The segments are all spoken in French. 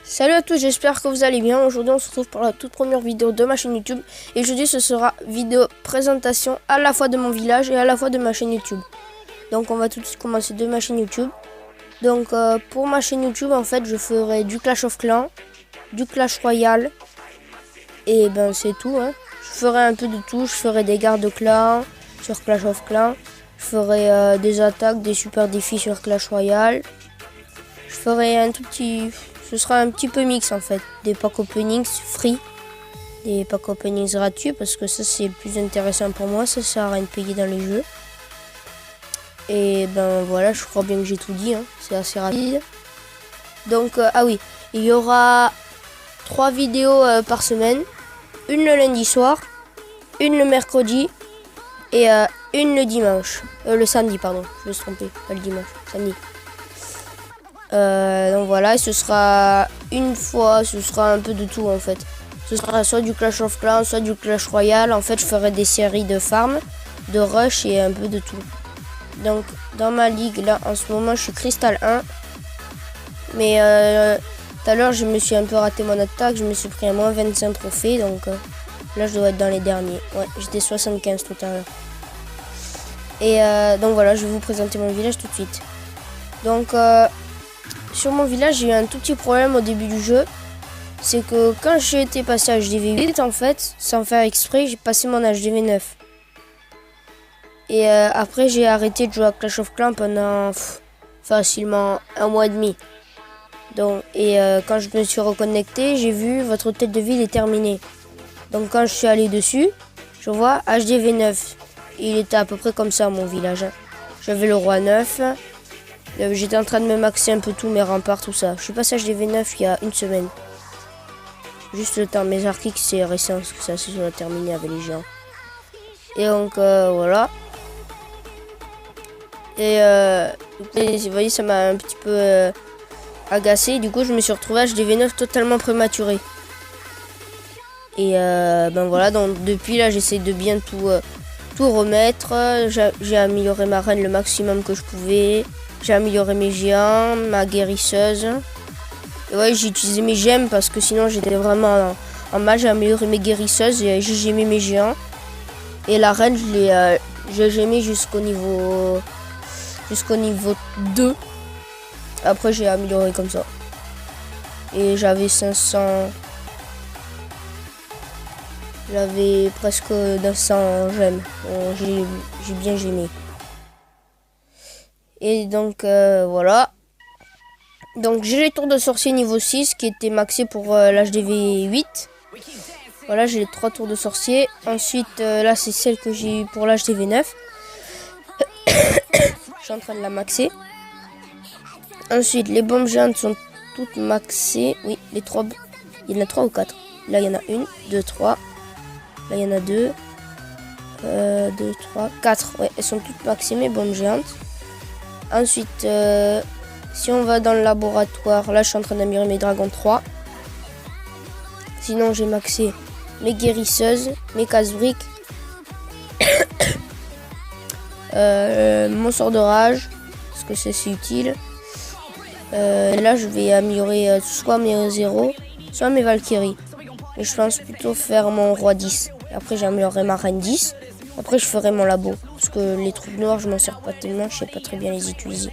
Salut à tous, j'espère que vous allez bien. Aujourd'hui on se retrouve pour la toute première vidéo de ma chaîne YouTube. Et aujourd'hui ce sera vidéo présentation à la fois de mon village et à la fois de ma chaîne YouTube. Donc on va tout de suite commencer de ma chaîne YouTube. Donc pour ma chaîne YouTube en fait je ferai du Clash of Clans, du Clash Royale. Et ben c'est tout hein. Je ferai un peu de tout, je ferai des gardes clans sur Clash of Clans. Je ferai des attaques, des super défis sur Clash Royale. Je ferai un tout petit... Ce sera un petit peu mix en fait. Des pack openings free. Des pack openings gratuits parce que ça c'est le plus intéressant pour moi. Ça sert à rien de payer dans les jeux. Et ben voilà, je crois bien que j'ai tout dit. Hein. C'est assez rapide. Donc ah oui, il y aura 3 vidéos par semaine. Une le lundi soir. Une le mercredi. Et une le dimanche. Le samedi pardon. Je me suis trompé. Pas le dimanche. Samedi. Donc voilà, et ce sera une fois, ce sera un peu de tout en fait. Ce sera soit du Clash of Clans, soit du Clash Royale. En fait, je ferai des séries de farm, de rush et un peu de tout. Donc, dans ma ligue, là, en ce moment, je suis Crystal 1. Mais tout à l'heure, je me suis un peu raté mon attaque. Je me suis pris à moins 25 trophées. Donc là, je dois être dans les derniers. Ouais, j'étais 75 tout à l'heure. Et donc voilà, je vais vous présenter mon village tout de suite. Donc... sur mon village, j'ai eu un tout petit problème au début du jeu. C'est que quand j'ai été passé à HDV8, en fait, sans faire exprès, j'ai passé mon HDV9. Et après, j'ai arrêté de jouer à Clash of Clans pendant facilement un mois et demi. Donc, quand je me suis reconnecté, j'ai vu votre tête de ville est terminée. Donc quand je suis allé dessus, je vois HDV9. Il était à peu près comme ça mon village. J'avais le roi 9. J'étais en train de me maxer un peu tout, mes remparts, tout ça. Je suis passé à HDV9 il y a une semaine. Juste le temps, mes archiques c'est récent, parce que ça se terminé avec les géants. Et donc voilà. Et vous voyez, ça m'a un petit peu agacé. Du coup, je me suis retrouvé à HDV9 totalement prématuré. Et ben voilà, donc depuis là, j'essaie de bien tout remettre. J'ai amélioré ma reine le maximum que je pouvais. J'ai amélioré mes géants, ma guérisseuse. Et ouais, j'ai utilisé mes gemmes parce que sinon j'étais vraiment en mal. J'ai amélioré mes guérisseuses et j'ai gémé mes géants. Et la reine, j'ai gémé jusqu'au niveau 2. Après, j'ai amélioré comme ça. Et j'avais 500... J'avais presque 900 gemmes. J'ai bien gémé. Et donc voilà. Donc j'ai les tours de sorcier niveau 6 qui étaient maxés pour l'HDV 8. Voilà, j'ai les 3 tours de sorcier. Ensuite là c'est celle que j'ai eu pour l'HDV 9. Je suis en train de la maxer. Ensuite les bombes géantes sont toutes maxées. Oui, les 3. Il y en a 3 ou 4. Là il y en a 1, 2, 3. Là il y en a 2. 2, 3, 4. Ouais, elles sont toutes maxées mes bombes géantes. Ensuite, si on va dans le laboratoire, là je suis en train d'améliorer mes dragons 3. Sinon j'ai maxé mes guérisseuses, mes casse-briques, mon sort de rage, parce que c'est utile. Là je vais améliorer soit mes 0, soit mes Valkyries. Mais je pense plutôt faire mon roi 10. Après j'améliorerai ma reine 10. Après je ferai mon labo. Parce que les troupes noires je m'en sers pas tellement. Je sais pas très bien les utiliser.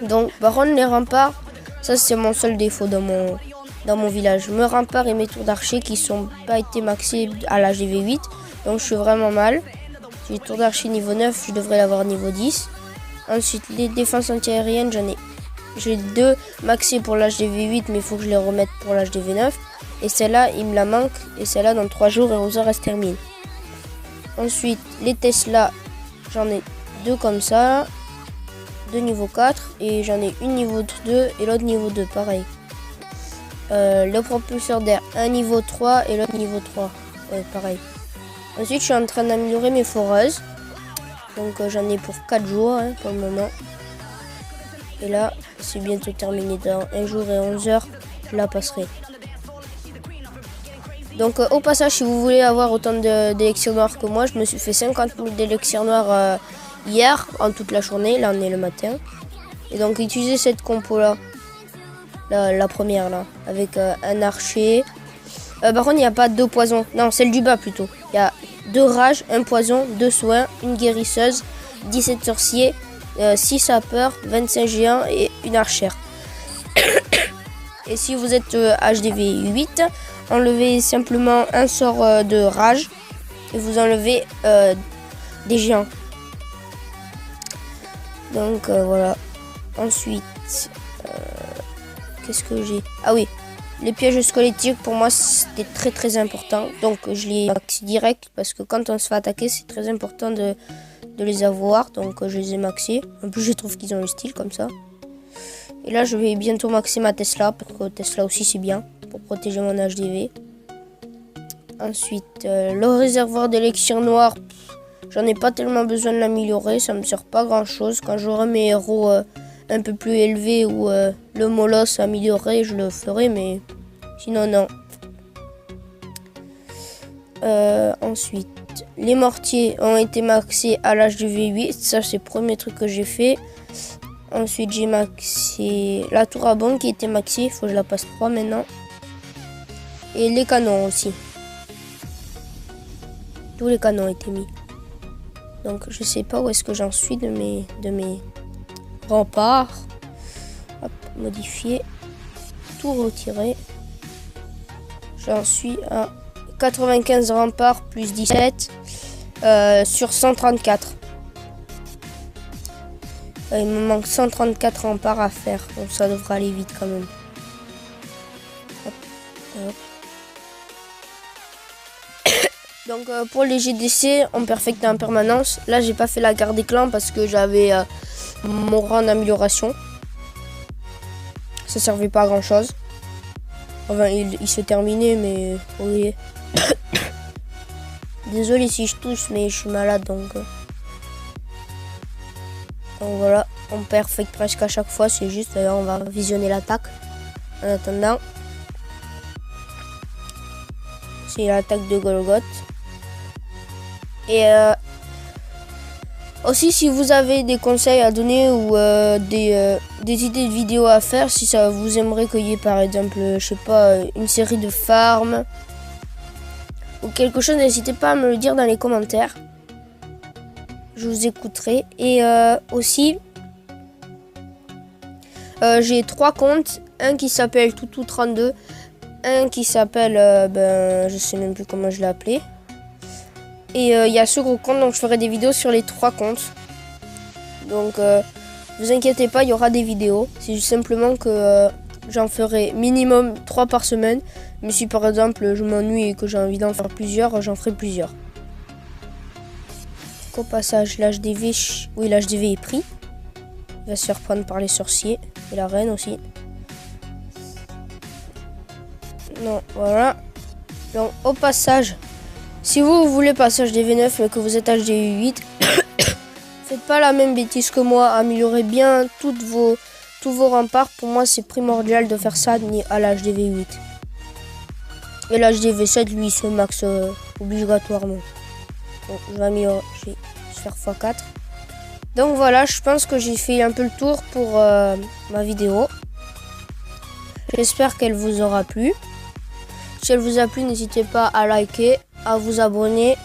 Donc par contre les remparts. Ça c'est mon seul défaut dans mon village. Mes remparts et mes tours d'archer qui sont pas été maxés à la GV8. Donc je suis vraiment mal. J'ai tours d'archer niveau 9. Je devrais l'avoir niveau 10. Ensuite les défenses antiaériennes j'ai 2 maxés pour l'HDV8. Mais il faut que je les remette pour l'HDV9. Et celle-là il me la manque. Et celle-là dans 3 jours et 11 heures elle se termine. Ensuite, les Tesla, j'en ai 2 comme ça, 2 niveau 4, et j'en ai une niveau 2 et l'autre niveau 2, pareil. Le propulseur d'air, un niveau 3 et l'autre niveau 3, ouais, pareil. Ensuite, je suis en train d'améliorer mes foreuses, donc j'en ai pour 4 jours hein, pour le moment. Et là, c'est bientôt terminé, dans 1 jour et 11 heures, je la passerai. Donc au passage, si vous voulez avoir autant d'élixirs noirs que moi, je me suis fait 50 000 d'élixirs noirs hier, en toute la journée. Là on est le matin. Et donc utilisez cette compo là La première là, avec un archer. Par contre, il n'y a pas 2 poisons. Non, celle du bas plutôt. Il y a 2 rages, 1 poison, 2 soins, une guérisseuse, 17 sorciers, 6 sapeurs, 25 géants et une archère. Et si vous êtes HDV 8, enlevez simplement un sort de rage et vous enlevez des géants. Donc voilà. Ensuite, qu'est-ce que j'ai? Ah oui, les pièges squelettiques pour moi c'était très important. Donc je les maxi direct parce que quand on se fait attaquer c'est très important de les avoir. Donc je les ai maxés. En plus je trouve qu'ils ont le style comme ça. Et là je vais bientôt maxer ma Tesla parce que Tesla aussi c'est bien pour protéger mon HDV. Ensuite le réservoir d'élixir noir. J'en ai pas tellement besoin de l'améliorer, ça me sert pas grand chose. Quand j'aurai mes héros un peu plus élevés ou le molosse amélioré, je le ferai, mais sinon non. Ensuite, les mortiers ont été maxés à l'âge de V8, ça c'est le premier truc que j'ai fait. Ensuite j'ai maxé la tour à bombe qui était maxée, il faut que je la passe 3 maintenant. Et les canons aussi. Tous les canons ont été mis. Donc je sais pas où est-ce que j'en suis de mes remparts. Hop, modifier. Tout retirer. J'en suis à 95 remparts plus 17 sur 134. Il me manque 134 remparts à faire. Donc ça devrait aller vite quand même. Hop, hop. Donc pour les GDC, on perfecte en permanence. Là, j'ai pas fait la garde des clans parce que j'avais mon rang d'amélioration. Ça servait pas à grand chose. Enfin, il se terminait, mais oui. Désolé si je tousse, mais je suis malade donc voilà, on perfecte presque à chaque fois. C'est juste, d'ailleurs, on va visionner l'attaque. En attendant, c'est l'attaque de Golgoth. Et aussi, si vous avez des conseils à donner ou des idées de vidéos à faire, si ça vous aimerait qu'il y ait par exemple, je sais pas, une série de farms ou quelque chose, n'hésitez pas à me le dire dans les commentaires. Je vous écouterai. Et aussi, j'ai 3 comptes. Un qui s'appelle Toutou32, un qui s'appelle, je sais même plus comment je l'ai appelé. Et il y a ce gros compte, donc je ferai des vidéos sur les 3 comptes. Donc vous inquiétez pas, il y aura des vidéos. C'est juste simplement que j'en ferai minimum 3 par semaine. Mais si par exemple je m'ennuie et que j'ai envie d'en faire plusieurs, j'en ferai plusieurs. Au passage, l'HDV, oui, l'HDV est pris. Il va se faire prendre par les sorciers. Et la reine aussi. Non, voilà. Donc au passage, si vous voulez passer HDV9 mais que vous êtes HDV8, faites pas la même bêtise que moi. Améliorez bien tous vos remparts. Pour moi, c'est primordial de faire ça à l'HDV8. Et l'HDV7, lui, il se max obligatoirement. Donc, je vais améliorer. Je vais faire x4. Donc voilà, je pense que j'ai fait un peu le tour pour ma vidéo. J'espère qu'elle vous aura plu. Si elle vous a plu, n'hésitez pas à liker, à vous abonner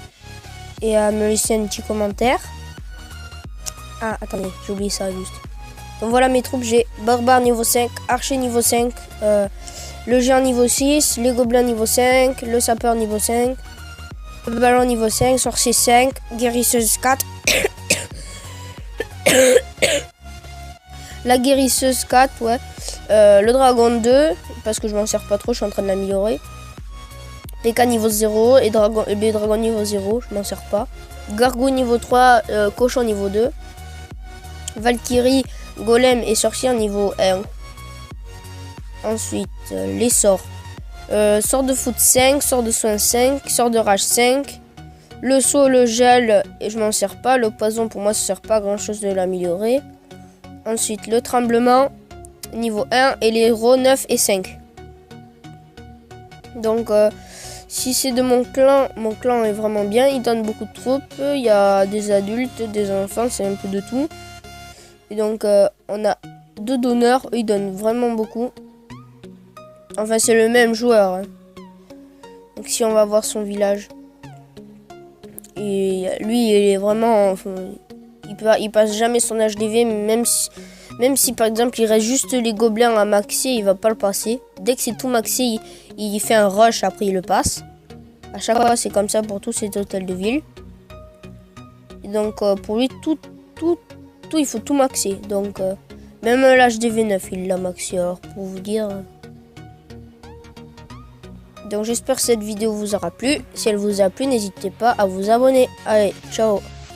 et à me laisser un petit commentaire. Ah, attendez, j'ai oublié ça juste. Donc voilà mes troupes, j'ai barbare niveau 5, archer niveau 5, le géant niveau 6, les gobelins niveau 5, le sapeur niveau 5, le ballon niveau 5, sorcier 5, guérisseuse 4. La guérisseuse 4, ouais. Le dragon 2, parce que je m'en sers pas trop, je suis en train de l'améliorer. PK niveau 0 et les dragons niveau 0, je m'en sers pas. Gargouille niveau 3, cochon niveau 2. Valkyrie, golem et sorcière niveau 1. Ensuite, les sorts. Sort de foot 5, sort de soin 5, sort de rage 5. Le saut, le gel, et je m'en sers pas. Le poison, pour moi, ça sert pas à grand chose de l'améliorer. Ensuite, le tremblement, niveau 1, et les héros 9 et 5. Donc, si c'est de mon clan est vraiment bien. Il donne beaucoup de troupes. Il y a des adultes, des enfants, c'est un peu de tout. Et donc, on a 2 donneurs. Eux, ils donnent vraiment beaucoup. Enfin, c'est le même joueur. Hein. Donc si on va voir son village. Et lui, il est vraiment... il passe jamais son HDV, même si par exemple il reste juste les gobelins à maxer, il va pas le passer. Dès que c'est tout maxé, il fait un rush, après il le passe. À chaque fois, c'est comme ça pour tous ces hôtels de ville. Et donc pour lui, tout, il faut tout maxer. Donc même l'HDV 9, il l'a maxé, alors pour vous dire... Donc j'espère que cette vidéo vous aura plu. Si elle vous a plu, n'hésitez pas à vous abonner. Allez, ciao!